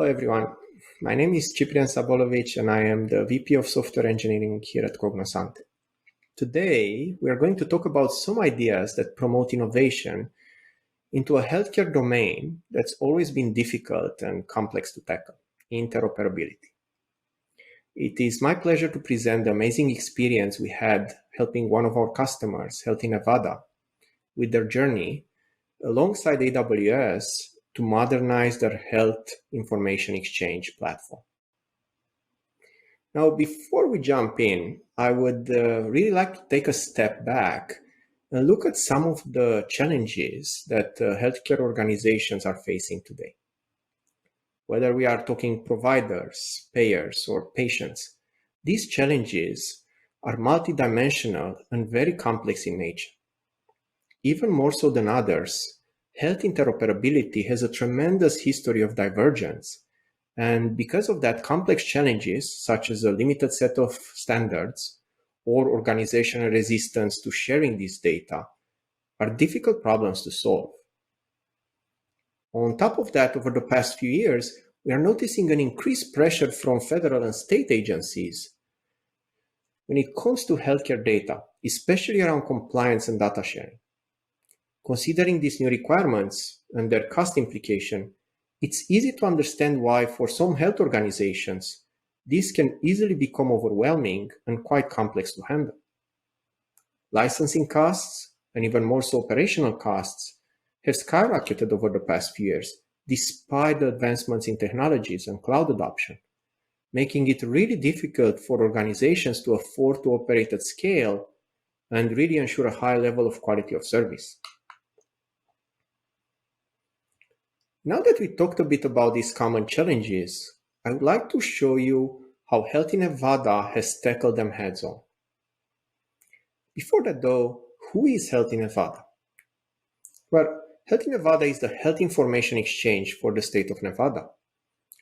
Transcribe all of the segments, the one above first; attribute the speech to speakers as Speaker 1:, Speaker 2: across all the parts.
Speaker 1: Hello, everyone. My name is Ciprian Sabolovic, and I am the VP of Software Engineering here at Cognosante. Today, we are going to talk about some ideas that promote innovation into a healthcare domain that's always been difficult and complex to tackle: interoperability. It is my pleasure to present the amazing experience we had helping one of our customers, Health in Nevada, with their journey alongside AWS to modernize their health information exchange platform. Now, before we jump in, I would really like to take a step back and look at some of the challenges that healthcare organizations are facing today. Whether we are talking providers, payers, or patients, these challenges are multidimensional and very complex in nature. Even more so than others, health interoperability has a tremendous history of divergence. And because of that, complex challenges, such as a limited set of standards or organizational resistance to sharing this data, are difficult problems to solve. On top of that, over the past few years, we are noticing an increased pressure from federal and state agencies when it comes to healthcare data, especially around compliance and data sharing. Considering these new requirements and their cost implication, it's easy to understand why, for some health organizations, this can easily become overwhelming and quite complex to handle. Licensing costs, and even more so operational costs, have skyrocketed over the past few years, despite the advancements in technologies and cloud adoption, making it really difficult for organizations to afford to operate at scale and really ensure a high level of quality of service. Now that we talked a bit about these common challenges, I would like to show you how Health in Nevada has tackled them heads-on. Before that though, who is Health in Nevada? Well, Health in Nevada is the health information exchange for the state of Nevada.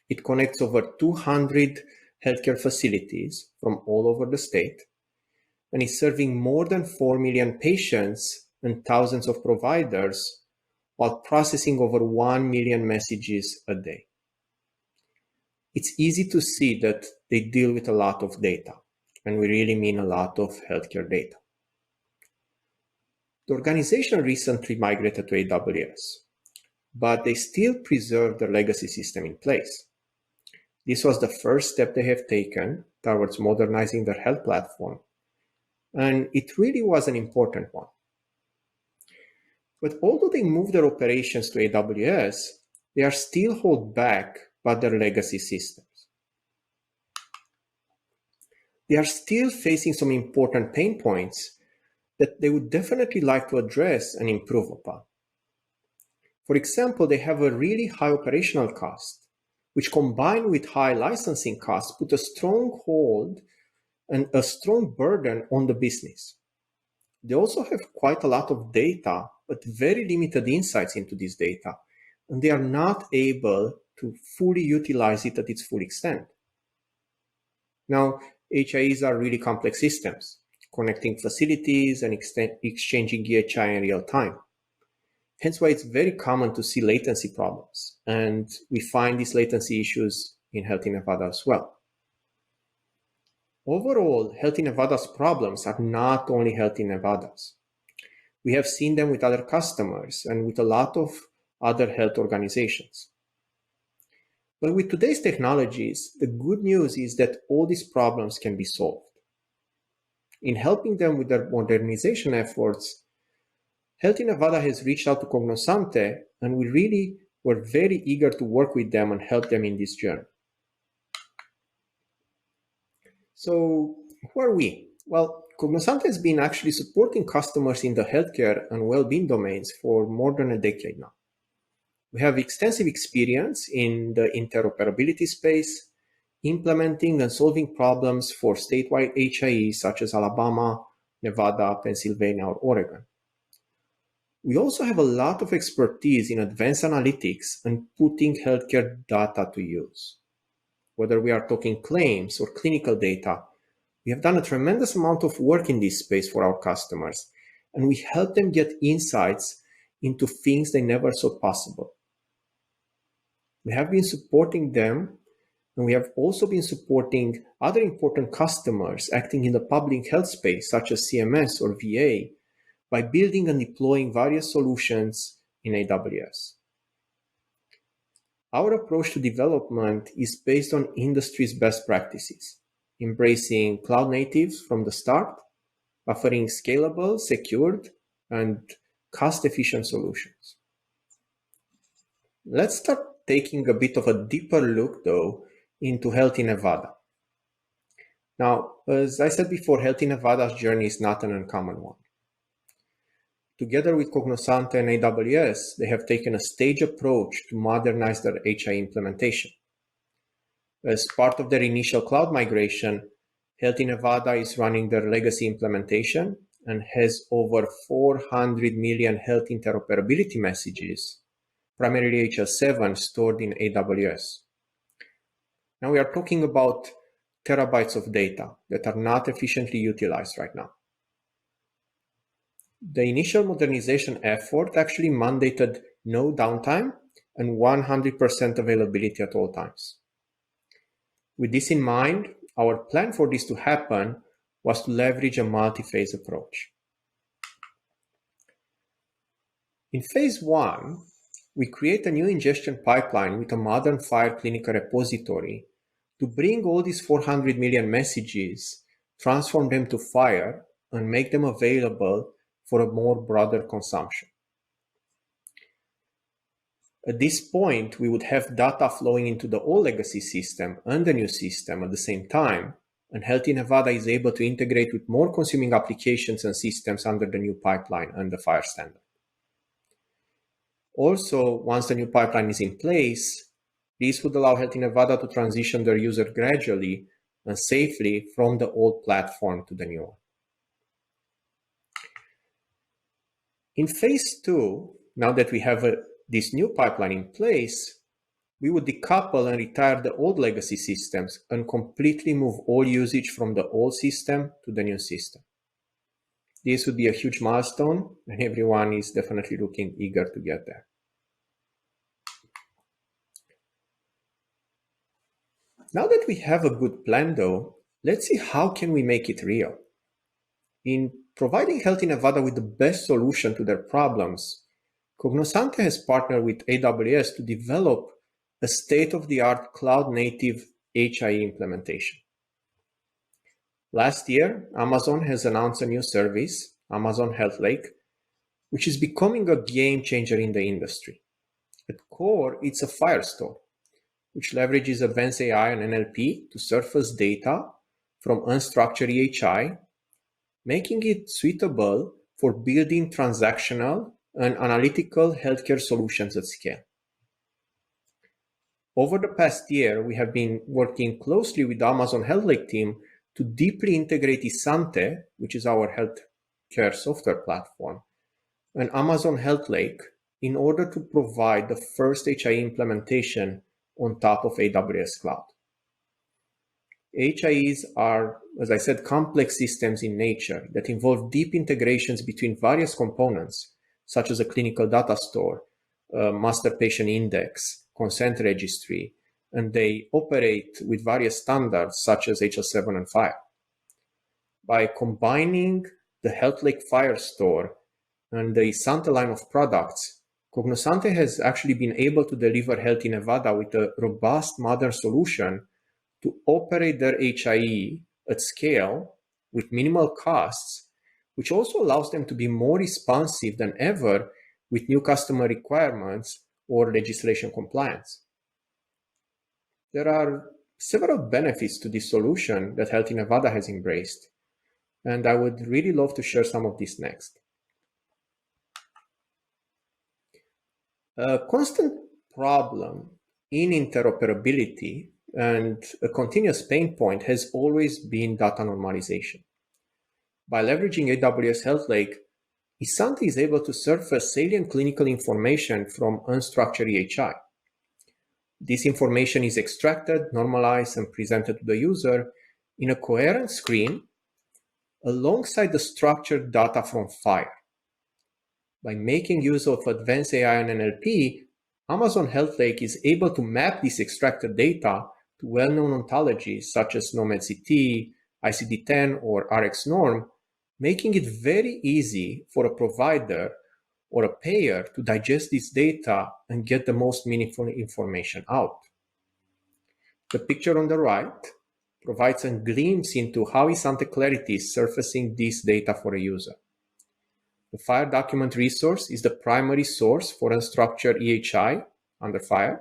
Speaker 1: It connects over 200 healthcare facilities from all over the state and is serving more than 4 million patients and thousands of providers while processing over 1 million messages a day. It's easy to see that they deal with a lot of data, and we really mean a lot of healthcare data. The organization recently migrated to AWS, but they still preserve their legacy system in place. This was the first step they have taken towards modernizing their health platform, and it really was an important one. But although they moved their operations to AWS, they are still held back by their legacy systems. They are still facing some important pain points that they would definitely like to address and improve upon. For example, they have a really high operational cost, which combined with high licensing costs put a strong hold and a strong burden on the business. They also have quite a lot of data, but very limited insights into this data, and they are not able to fully utilize it at its full extent. Now, HIEs are really complex systems, connecting facilities and exchanging EHI in real time. Hence why it's very common to see latency problems, and we find these latency issues in Health in Nevada as well. Overall, Health in Nevada's problems are not only Health in Nevada's. We have seen them with other customers and with a lot of other health organizations. But with today's technologies, the good news is that all these problems can be solved. In helping them with their modernization efforts, Health in Nevada has reached out to Cognosante, and we really were very eager to work with them and help them in this journey. So who are we? Well, Cognosante has been actually supporting customers in the healthcare and well-being domains for more than a decade now. We have extensive experience in the interoperability space, implementing and solving problems for statewide HIEs such as Alabama, Nevada, Pennsylvania, or Oregon. We also have a lot of expertise in advanced analytics and putting healthcare data to use. Whether we are talking claims or clinical data, we have done a tremendous amount of work in this space for our customers, and we help them get insights into things they never thought possible. We have been supporting them, and we have also been supporting other important customers acting in the public health space, such as CMS or VA, by building and deploying various solutions in AWS. Our approach to development is based on industry's best practices, embracing cloud natives from the start, offering scalable, secured, and cost-efficient solutions. Let's start taking a bit of a deeper look, though, into Health in Nevada. Now, as I said before, Health in Nevada's journey is not an uncommon one. Together with Cognosante and AWS, they have taken a staged approach to modernize their HIE implementation. As part of their initial cloud migration, Health in Nevada is running their legacy implementation and has over 400 million health interoperability messages, primarily HL7, stored in AWS. Now we are talking about terabytes of data that are not efficiently utilized right now. The initial modernization effort actually mandated no downtime and 100% availability at all times. With this in mind, our plan for this to happen was to leverage a multi-phase approach. In phase 1, we create a new ingestion pipeline with a modern FHIR clinical repository to bring all these 400 million messages, transform them to FHIR, and make them available for a more broader consumption. At this point, we would have data flowing into the old legacy system and the new system at the same time, and Health in Nevada is able to integrate with more consuming applications and systems under the new pipeline and the FHIR standard. Also, once the new pipeline is in place, this would allow Health in Nevada to transition their user gradually and safely from the old platform to the new one. In phase 2, now that we have this new pipeline in place, we would decouple and retire the old legacy systems and completely move all usage from the old system to the new system. This would be a huge milestone, and everyone is definitely looking eager to get there. Now that we have a good plan, though, let's see how can we make it real. In providing Health in Nevada with the best solution to their problems, Cognosante has partnered with AWS to develop a state-of-the-art cloud-native HIE implementation. Last year, Amazon has announced a new service, Amazon Health Lake, which is becoming a game changer in the industry. At core, it's a firestore, which leverages advanced AI and NLP to surface data from unstructured EHI, making it suitable for building transactional and analytical healthcare solutions at scale. Over the past year, we have been working closely with the Amazon Health Lake team to deeply integrate Isante, which is our healthcare software platform, and Amazon Health Lake in order to provide the first HIE implementation on top of AWS Cloud. HIEs are, as I said, complex systems in nature that involve deep integrations between various components, such as a clinical data store, a master patient index, consent registry, and they operate with various standards such as HL7 and FHIR. By combining the Health Lake Firestore and the Isante line of products, Cognosante has actually been able to deliver Health in Nevada with a robust modern solution to operate their HIE at scale with minimal costs, which also allows them to be more responsive than ever with new customer requirements or legislation compliance. There are several benefits to this solution that Health in Nevada has embraced, and I would really love to share some of these next. A constant problem in interoperability and a continuous pain point has always been data normalization. By leveraging AWS Health Lake, Isante is able to surface salient clinical information from unstructured EHI. This information is extracted, normalized, and presented to the user in a coherent screen alongside the structured data from FHIR. By making use of advanced AI and NLP, Amazon Health Lake is able to map this extracted data to well-known ontologies such as SNOMED-CT, ICD-10, or RxNorm, making it very easy for a provider or a payer to digest this data and get the most meaningful information out. The picture on the right provides a glimpse into how Isante Clarity is surfacing this data for a user. The FHIR document resource is the primary source for unstructured EHI under FHIR,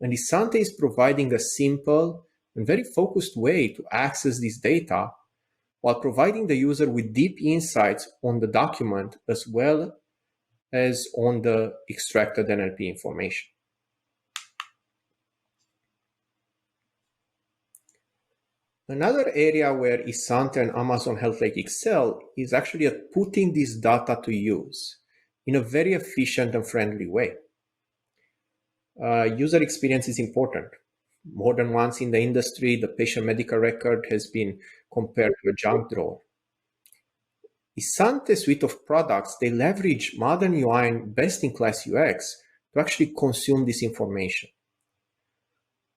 Speaker 1: and Isante is providing a simple and very focused way to access this data while providing the user with deep insights on the document as well as on the extracted NLP information. Another area where Isante and Amazon Health Lake excel is actually at putting this data to use in a very efficient and friendly way. User experience is important. More than once in the industry, the patient medical record has been compared to a junk drawer. Isante's suite of products, they leverage modern UI and best-in-class UX to actually consume this information.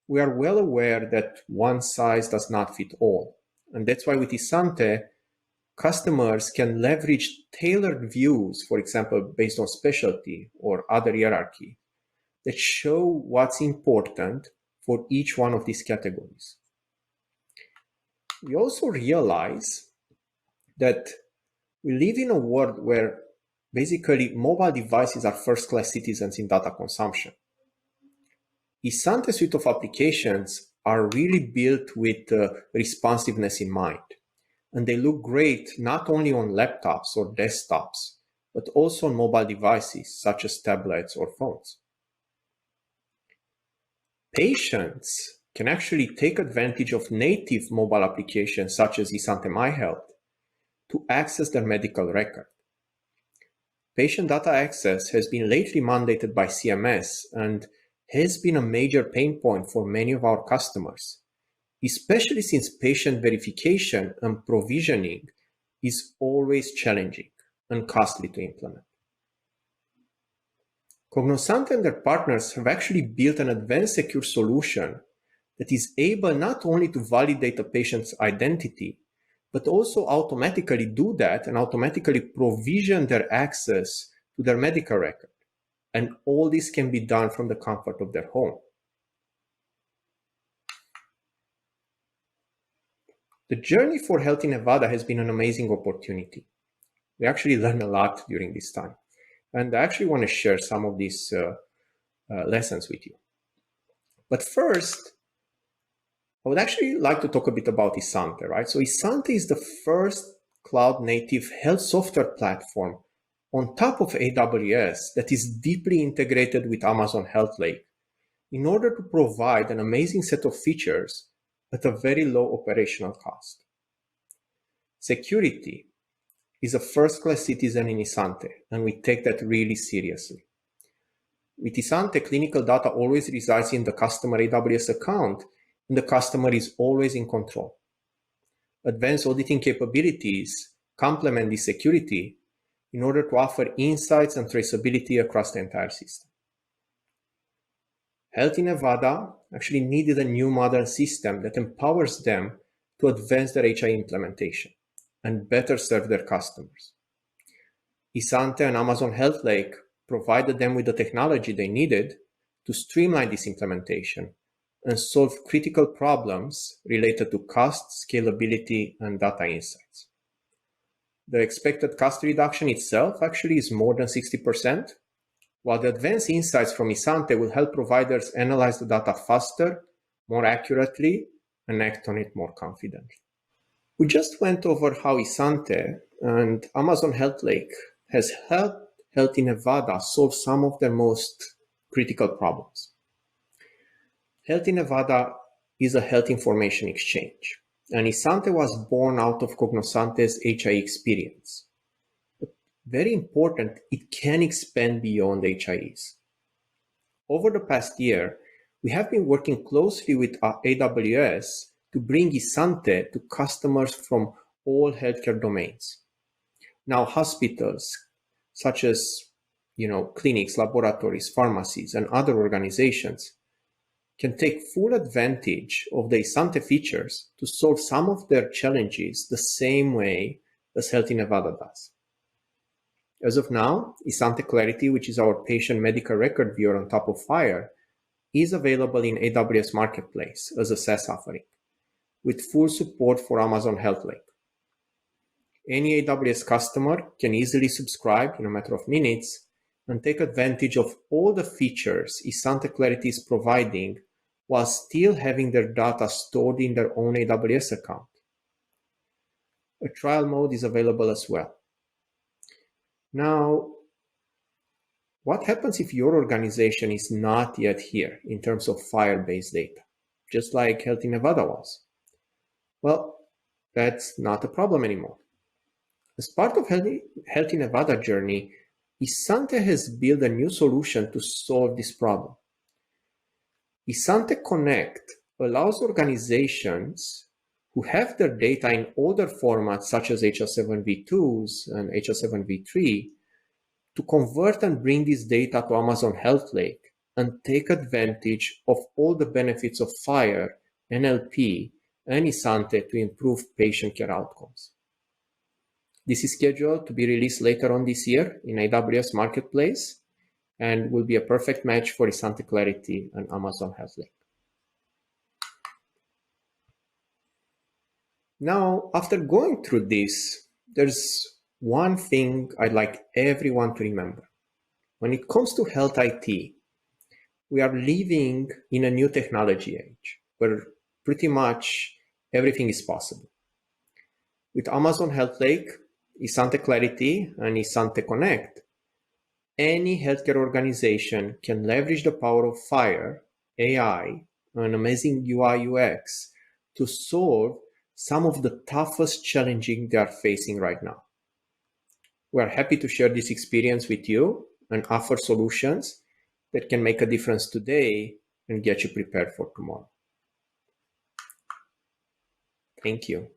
Speaker 1: We are well aware that one size does not fit all. And that's why with Isante, customers can leverage tailored views, for example, based on specialty or other hierarchy, that show what's important for each one of these categories. We also realize that we live in a world where basically mobile devices are first-class citizens in data consumption. Isante's suite of applications are really built with responsiveness in mind, and they look great not only on laptops or desktops, but also on mobile devices such as tablets or phones. Patients can actually take advantage of native mobile applications such as Isante MyHealth to access their medical record. Patient data access has been lately mandated by CMS and has been a major pain point for many of our customers, especially since patient verification and provisioning is always challenging and costly to implement. Cognosante and their partners have actually built an advanced secure solution that is able not only to validate a patient's identity, but also automatically do that and automatically provision their access to their medical record. And all this can be done from the comfort of their home. The journey for Health in Nevada has been an amazing opportunity. We actually learned a lot during this time. And I actually want to share some of these lessons with you. But first, I would actually like to talk a bit about Isante, right? So Isante is the first cloud-native health software platform on top of AWS that is deeply integrated with Amazon Health Lake in order to provide an amazing set of features at a very low operational cost. Security is a first-class citizen in Isante, and we take that really seriously. With Isante, clinical data always resides in the customer AWS account, and the customer is always in control. Advanced auditing capabilities complement this security in order to offer insights and traceability across the entire system. Health in Nevada actually needed a new modern system that empowers them to advance their HI implementation and better serve their customers. Isante and Amazon Health Lake provided them with the technology they needed to streamline this implementation and solve critical problems related to cost, scalability, and data insights. The expected cost reduction itself actually is more than 60%, while the advanced insights from Isante will help providers analyze the data faster, more accurately, and act on it more confidently. We just went over how Isante and Amazon Health Lake has helped Health in Nevada solve some of their most critical problems. Health in Nevada is a health information exchange, and Isante was born out of Cognosante's HI experience. But very important, it can expand beyond HIEs. Over the past year, we have been working closely with AWS to bring Isante to customers from all healthcare domains. Now, hospitals such as clinics, laboratories, pharmacies, and other organizations can take full advantage of the Isante features to solve some of their challenges the same way as Healthy Nevada does. As of now, Isante Clarity, which is our patient medical record viewer on top of FHIR, is available in AWS Marketplace as a SaaS offering, with full support for Amazon HealthLake. Any AWS customer can easily subscribe in a matter of minutes and take advantage of all the features Isante Clarity is providing while still having their data stored in their own AWS account. A trial mode is available as well. Now, what happens if your organization is not yet here in terms of FHIR-based data, just like Healthy Nevada was? Well, that's not a problem anymore. As part of Healthy Nevada journey, Isante has built a new solution to solve this problem. Isante Connect allows organizations who have their data in older formats such as HL7v2s and HL7v3 to convert and bring this data to Amazon HealthLake and take advantage of all the benefits of FHIR, NLP, and Isante to improve patient care outcomes. This is scheduled to be released later on this year in AWS Marketplace and will be a perfect match for Isante Clarity and Amazon HealthLake. Now, after going through this, there's one thing I'd like everyone to remember. When it comes to health IT, we are living in a new technology age where pretty much everything is possible. With Amazon HealthLake, Isante Clarity, and Isante Connect, any healthcare organization can leverage the power of FHIR, AI, and amazing UI UX to solve some of the toughest challenges they are facing right now. We are happy to share this experience with you and offer solutions that can make a difference today and get you prepared for tomorrow. Thank you.